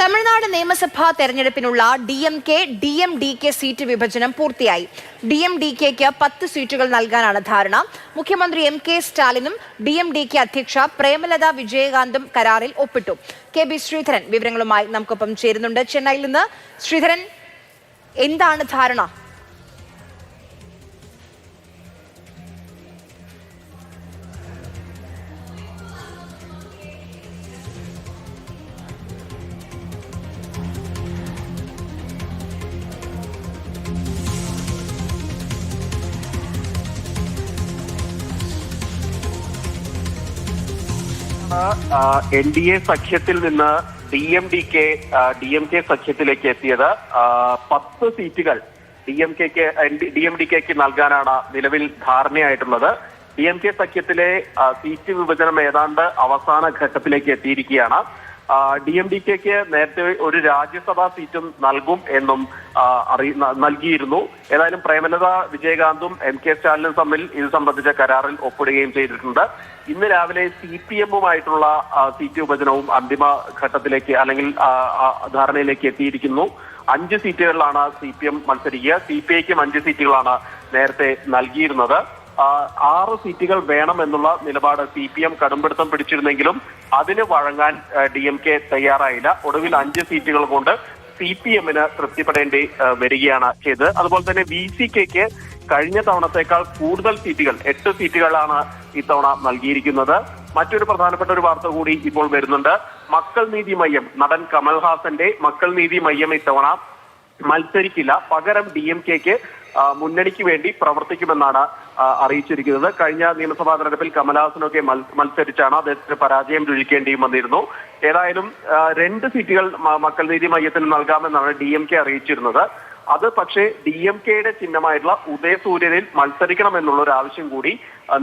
തമിഴ്നാട് നിയമസഭാ തെരഞ്ഞെടുപ്പിനുള്ള DMK seat വിഭജനം പൂർത്തിയായി. DMDKക്ക് 10 സീറ്റുകൾ നൽകാനാണ് ധാരണ. മുഖ്യമന്ത്രി MK സ്റ്റാലിനും DMDK അധ്യക്ഷ പ്രേമലത വിജയകാന്തും കരാറിൽ ഒപ്പിട്ടു. KB ശ്രീധരൻ വിവരങ്ങളുമായി നമുക്കൊപ്പം ചേരുന്നുണ്ട്. ചെന്നൈയിൽ നിന്ന് ശ്രീധരൻ, എന്താണ് ധാരണ? NDA സഖ്യത്തിൽ നിന്ന് DMK സഖ്യത്തിലേക്ക് എത്തിയത് 10 സീറ്റുകൾ DMDKക്ക് നൽകാനാണ് നിലവിൽ ധാരണയായിട്ടുള്ളത്. DMK സഖ്യത്തിലെ സീറ്റ് വിഭജനം ഏതാണ്ട് അവസാന ഘട്ടത്തിലേക്ക് എത്തിയിരിക്കുകയാണ്. DMDKക്ക് നേരത്തെ ഒരു രാജ്യസഭാ സീറ്റും നൽകും എന്നും നൽകിയിരുന്നു. ഏതായാലും പ്രേമലത വിജയകാന്തും MK സ്റ്റാലിനും തമ്മിൽ ഇത് സംബന്ധിച്ച കരാറിൽ ഒപ്പിടുകയും ചെയ്തിട്ടുണ്ട്. ഇന്ന് രാവിലെ CPM-ഉമായിട്ടുള്ള സീറ്റ് വിഭജനവും അന്തിമ ഘട്ടത്തിലേക്ക് അല്ലെങ്കിൽ ധാരണയിലേക്ക് എത്തിയിരിക്കുന്നു. 5 സീറ്റുകളിലാണ് CPM മത്സരിക്കുക. CPIക്കും 5 സീറ്റുകളാണ് നേരത്തെ നൽകിയിരുന്നത്. 6 സീറ്റുകൾ വേണമെന്നുള്ള നിലപാട് CPM കടുംപിടുത്തം പിടിച്ചിരുന്നെങ്കിലും അതിന് വഴങ്ങാൻ DMK തയ്യാറായില്ല. ഒടുവിൽ 5 സീറ്റുകൾ കൊണ്ട് CPM-ന് തൃപ്തിപ്പെടേണ്ടി വരികയാണ് ചെയ്തത്. അതുപോലെ തന്നെ VCKക്ക് കഴിഞ്ഞ തവണത്തേക്കാൾ കൂടുതൽ സീറ്റുകൾ 8 സീറ്റുകളാണ് ഇത്തവണ നൽകിയിരിക്കുന്നത്. മറ്റൊരു പ്രധാനപ്പെട്ട ഒരു വാർത്ത കൂടി ഇപ്പോൾ വരുന്നുണ്ട്. മക്കൾ നീതി മയ്യം, നടൻ കമൽഹാസന്റെ മക്കൾ നീതി മയ്യം ഇത്തവണ മത്സരിക്കില്ല. പകരം DMKക്ക് മുന്നണിക്ക് വേണ്ടി പ്രവർത്തിക്കുമെന്നാണ് അറിയിച്ചിരിക്കുന്നത്. കഴിഞ്ഞ നിയമസഭാ തെരഞ്ഞെടുപ്പിൽ കമൽഹാസനൊക്കെ മത്സരിച്ചാണ് അദ്ദേഹത്തിന് പരാജയം രുചിക്കേണ്ടിയും വന്നിരുന്നു. ഏതായാലും 2 സീറ്റുകൾ മക്കൾ നീതി മയ്യത്തിന് നൽകാമെന്നാണ് DMK അറിയിച്ചിരുന്നത്. അത് പക്ഷേ DMKയുടെ ചിഹ്നമായിട്ടുള്ള ഉദയസൂര്യനിൽ മത്സരിക്കണമെന്നുള്ള ഒരു ആവശ്യം കൂടി,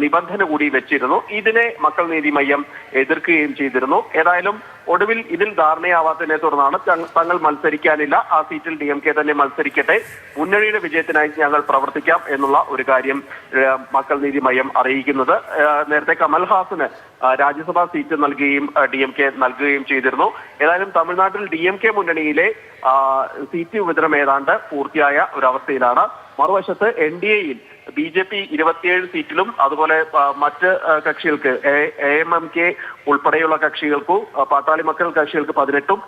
നിബന്ധന കൂടി വെച്ചിരുന്നു. ഇതിനെ മക്കൾ നീതി മയ്യം എതിർക്കുകയും ചെയ്തിരുന്നു. ഏതായാലും ഒടുവിൽ ഇതിൽ ധാരണയാവാത്തതിനെ തുടർന്നാണ് തങ്ങൾ മത്സരിക്കാനില്ല, ആ സീറ്റിൽ DMK തന്നെ മത്സരിക്കട്ടെ, മുന്നണിയുടെ വിജയത്തിനായി ഞങ്ങൾ പ്രവർത്തിക്കാം എന്നുള്ള ഒരു കാര്യം മക്കൾ നീതി മയ്യം അറിയിക്കുന്നത്. നേരത്തെ കമൽഹാസന് രാജ്യസഭാ സീറ്റ് നൽകുകയും DMK നൽകുകയും ചെയ്തിരുന്നു. ഏതായാലും തമിഴ്നാട്ടിൽ DMK മുന്നണിയിലെ സീറ്റ് വിഭജനം ഏതാണ്ട് പൂർത്തിയായ ഒരവസ്ഥയിലാണ്. മറുവശത്ത് NDAയിൽ BJP 27 സീറ്റിലും അതുപോലെ മറ്റ് കക്ഷികൾക്ക് AMMK ഉൾപ്പെടെയുള്ള കക്ഷികൾക്കും പാട്ടാളി മക്കൾ കക്ഷികൾക്ക് 18ഉം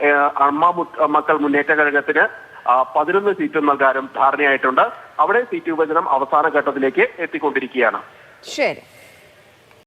അമ്മ മക്കൾ മുന്നേറ്റ കഴകത്തിന് 11 സീറ്റും നൽകാനും ധാരണയായിട്ടുണ്ട്. അവിടെ സീറ്റ് വിഭജനം അവസാന ഘട്ടത്തിലേക്ക് എത്തിക്കൊണ്ടിരിക്കുകയാണ്. ശരി.